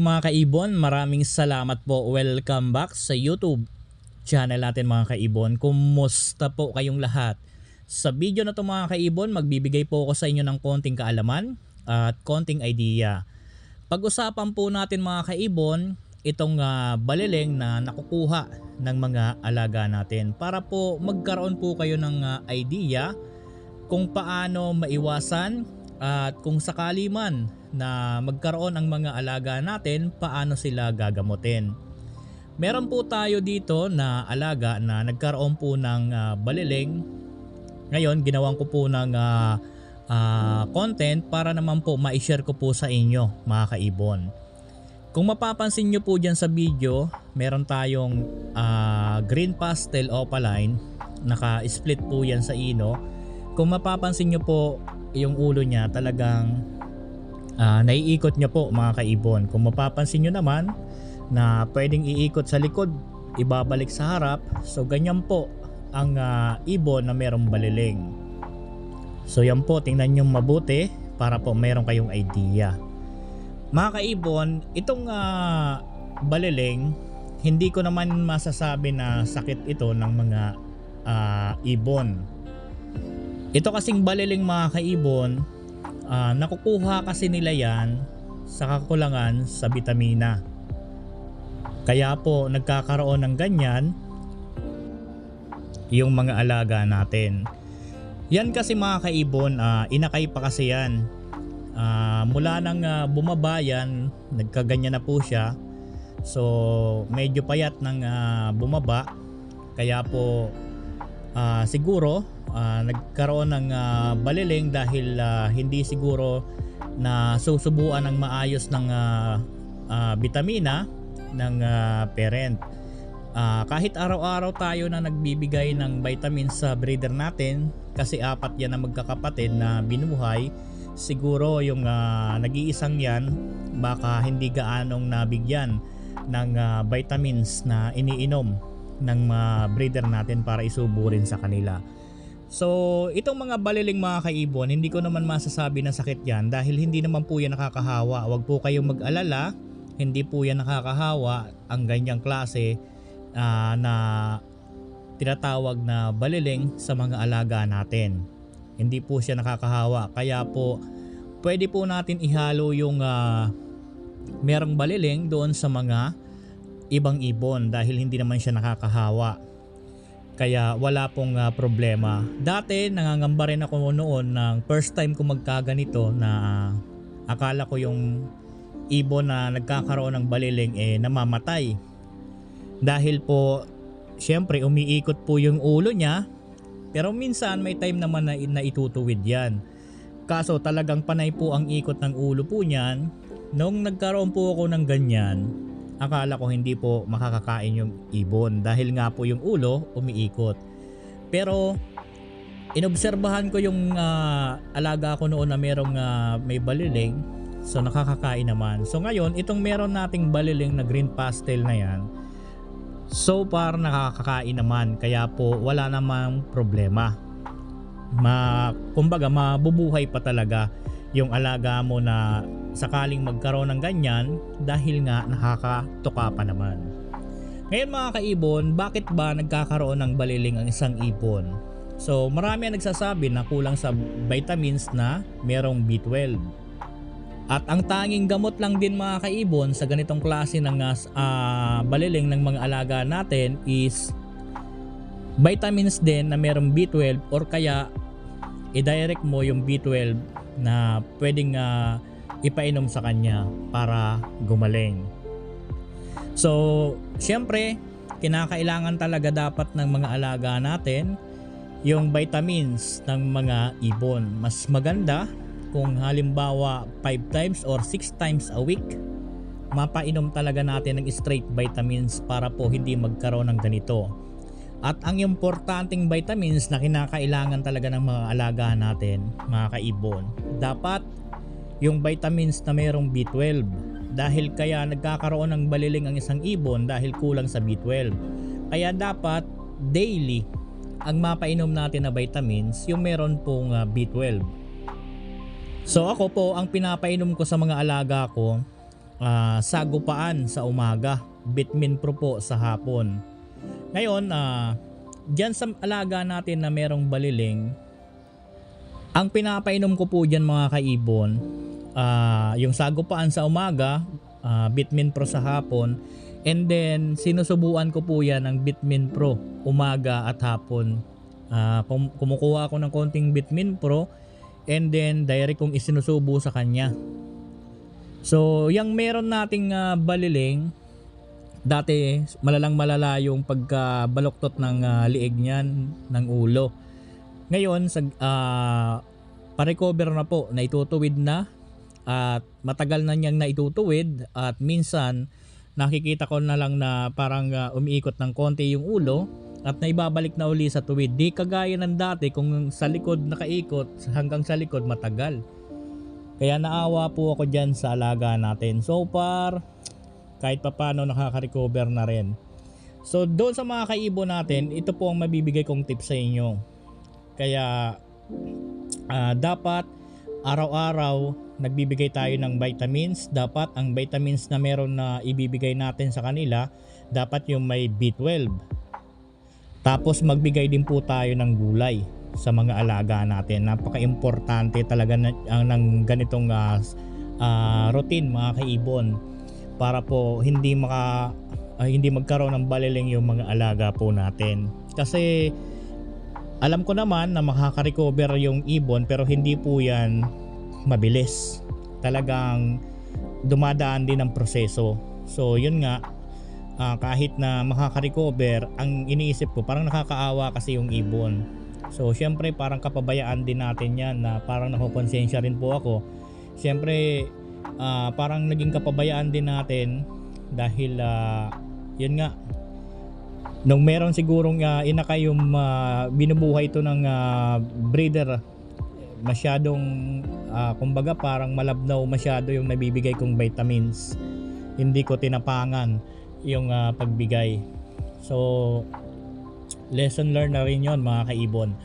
mga kaibon, maraming salamat po. Welcome back sa YouTube channel natin mga kaibon. Kumusta po kayong lahat? Sa video na to mga kaibon, magbibigay po ako sa inyo ng konting kaalaman at konting idea. Pag-usapan po natin mga kaibon, itong baliling na nakukuha ng mga alaga natin para po magkaroon po kayo ng idea kung paano maiwasan at kung sakali man na magkaroon ang mga alaga natin, paano sila gagamutin. Meron po tayo dito na alaga na nagkaroon po ng baliling. Ngayon ginawan ko po ng content para naman po ma-share ko po sa inyo mga kaibon. Kung mapapansin nyo po dyan sa video, meron tayong green pastel opaline, naka-split po yan sa ino. Kung mapapansin nyo po yung ulo niya talagang naiikot niya po mga kaibon. Kung mapapansin nyo naman na pwedeng iikot sa likod, ibabalik sa harap, so ganyan po ang ibon na merong baliling. So yan po, tingnan nyo mabuti para po meron kayong idea. Mga kaibon, itong baliling, hindi ko naman masasabi na sakit ito ng mga ibon. Ito kasing baliling mga kaibon, nakukuha kasi nila yan sa kakulangan sa bitamina. Kaya po nagkakaroon ng ganyan yung mga alaga natin. Yan kasi mga kaibon, inakay pa kasi yan. Mula nang bumaba yan, nagkaganyan na po siya. So medyo payat nang bumaba. Kaya po siguro nagkaroon ng baliling dahil hindi siguro na susubuan ng maayos ng bitamina ng parent. Kahit araw-araw tayo na nagbibigay ng vitamins sa breeder natin, kasi apat yan na magkakapatid na binuhay, siguro yung nag-iisang yan baka hindi gaanong nabigyan ng vitamins na iniinom ng breeder natin para isubo rin sa kanila. So itong mga baliling mga kaibon, hindi ko naman masasabi na sakit yan dahil hindi naman po yan nakakahawa. Huwag po kayong mag-alala, hindi po yan nakakahawa ang ganyang klase na tinatawag na baliling sa mga alaga natin. Hindi po siya nakakahawa, kaya po pwede po natin ihalo yung merong baliling doon sa mga ibang ibon dahil hindi naman siya nakakahawa. Kaya wala pong problema. Dati nangangamba rin ako noon ng first time ko magkaganito na akala ko yung ibon na nagkakaroon ng baliling namamatay. Dahil po syempre umiikot po yung ulo niya, pero minsan may time naman na itutuwid yan. Kaso talagang panay po ang ikot ng ulo po niyan. Nung nagkaroon po ako ng ganyan, akala ko hindi po makakakain yung ibon dahil nga po yung ulo umiikot. Pero inobserbahan ko yung alaga ko noon na merong may baliling, so nakakakain naman. So ngayon itong meron nating baliling na green pastel na yan, so far nakakakain naman, kaya po wala namang problema. Kumbaga mabubuhay pa talaga yung alaga mo na sakaling magkaroon ng ganyan dahil nga nakakatuka pa naman. Ngayon mga kaibon, bakit ba nagkakaroon ng baliling ang isang ibon? So marami ang nagsasabi na kulang sa vitamins na merong B12. At ang tanging gamot lang din mga kaibon sa ganitong klase ng baliling ng mga alaga natin is vitamins din na merong B12, or kaya i-direct mo yung B12 na pwedeng ipainom sa kanya para gumaling. So syempre kinakailangan talaga dapat ng mga alaga natin yung vitamins ng mga ibon. Mas maganda kung halimbawa 5 times or 6 times a week mapainom talaga natin ng straight vitamins para po hindi magkaroon ng ganito. At ang importanteng vitamins na kinakailangan talaga ng mga alaga natin mga kaibon, dapat yung vitamins na merong B12, dahil kaya nagkakaroon ng baliling ang isang ibon dahil kulang sa B12. Kaya dapat daily ang mapainom natin na vitamins yung meron pong B12. So ako po, ang pinapainom ko sa mga alaga ko sagupaan sa umaga, Vitamin Pro po sa hapon. Ngayon, dyan sa alaga natin na merong baliling, ang pinapainom ko po dyan mga kaibon, yung sagupaan sa umaga, Vitamin Pro sa hapon, and then sinusubuan ko po yan ng Vitamin Pro umaga at hapon. Kumukuha ako ng konting Vitamin Pro and then direct kong isinusubo sa kanya. So yung meron nating baliling, dati malalang malala yung pagkabaluktot ng liig niyan, ng ulo. Ngayon pa-recover na po, naitutuwid na at matagal na niyang naitutuwid at minsan nakikita ko na lang na parang umiikot ng konti yung ulo at naibabalik na uli sa tuwid. Di kagaya ng dati kung sa likod nakaikot hanggang sa likod matagal. Kaya naawa po ako dyan sa alaga natin. So far, kahit papano nakaka-recover na rin. So doon sa mga kaibon natin, ito po ang mabibigay kong tips sa inyo. Kaya dapat araw-araw nagbibigay tayo ng vitamins. Dapat ang vitamins na meron na ibibigay natin sa kanila, dapat yung may B12. Tapos magbigay din po tayo ng gulay sa mga alaga natin. Napaka-importante talaga ng ganitong routine mga kaibon, para po hindi magkaroon ng baliling yung mga alaga po natin. Kasi alam ko naman na makaka-recover yung ibon, pero hindi po yan mabilis. Talagang dumadaan din ang proseso. So yun nga, kahit na makaka-recover, ang iniisip ko parang nakakaawa kasi yung ibon. So syempre parang kapabayaan din natin yan, na parang nakokonsensya rin po ako. Syempre parang naging kapabayaan din natin dahil yun nga, nung meron sigurong inakay yung binubuhay ito ng breeder, masyadong kumbaga parang malabnaw masyado yung nabibigay kong vitamins. Hindi ko tinapangan yung pagbigay. So lesson learned na rin yon mga kaibon.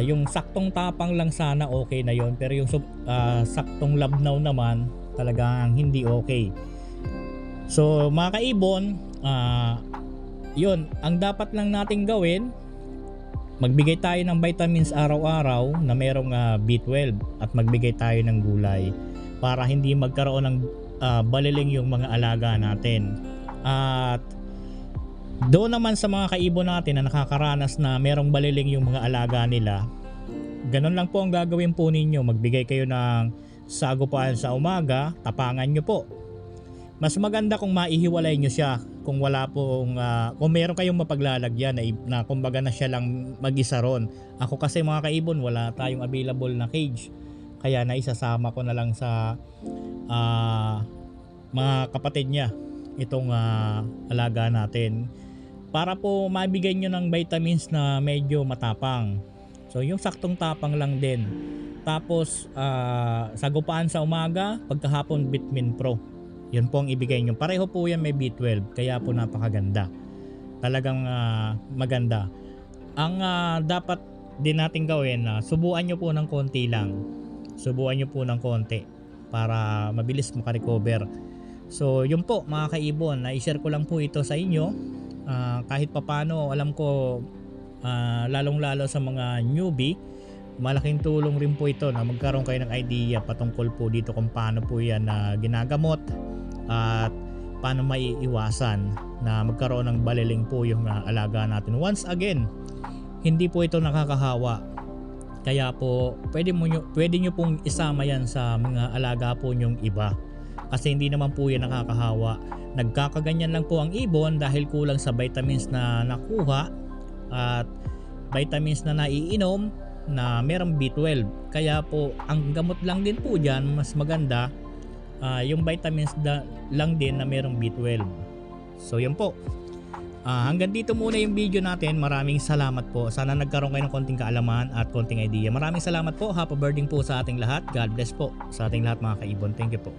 Yung saktong tapang lang sana okay na yon, pero yung saktong labnaw naman talagang hindi okay. So mga kaibon, yun ang dapat lang nating gawin. Magbigay tayo ng vitamins araw-araw na merong B12 at magbigay tayo ng gulay para hindi magkaroon ng baliling yung mga alaga natin. At doon naman sa mga kaibon natin na nakakaranas na merong baliling yung mga alaga nila, ganun lang po ang gagawin po ninyo. Magbigay kayo ng sagupaan sa umaga, tapangan nyo po. Mas maganda kung maihiwalay nyo siya, kung wala pong kung meron kayong mapaglalagyan na kumbaga na siya lang mag-isa ron. Ako kasi mga kaibon, wala tayong available na cage, kaya naisasama ko na lang sa mga kapatid niya itong alaga natin, para po mabigay nyo ng vitamins na medyo matapang. So yung saktong tapang lang din. Tapos sagupaan sa umaga, pagkahapon Vitamin Pro. Yun po ang ibigay nyo. Pareho po yan may B12, kaya po napakaganda. Talagang maganda. Ang dapat din natin gawin, subuan nyo po ng konti lang. Subuan nyo po ng konti para mabilis makarecover. So yun po mga kaibon, na-share ko lang po ito sa inyo. Kahit papano, alam ko lalong lalo sa mga newbie, malaking tulong rin po ito na magkaroon kayo ng idea patungkol po dito kung paano po yan ginagamot at paano maiiwasan na magkaroon ng baliling po yung alaga natin. Once again, hindi po ito nakakahawa, kaya po pwede nyo pong isama yan sa mga alaga po nyong iba, kasi hindi naman po yan nakakahawa. Nagkakaganyan lang po ang ibon dahil kulang sa vitamins na nakuha at vitamins na naiinom na merong B12. Kaya po ang gamot lang din po dyan, mas maganda yung vitamins lang din na merong B12. So yun po, hanggang dito muna yung video natin. Maraming salamat po. Sana nagkaroon kayo ng konting kaalaman at konting idea. Maraming salamat po. Happy birthday po sa ating lahat. God bless po sa ating lahat mga kaibon. Thank you po.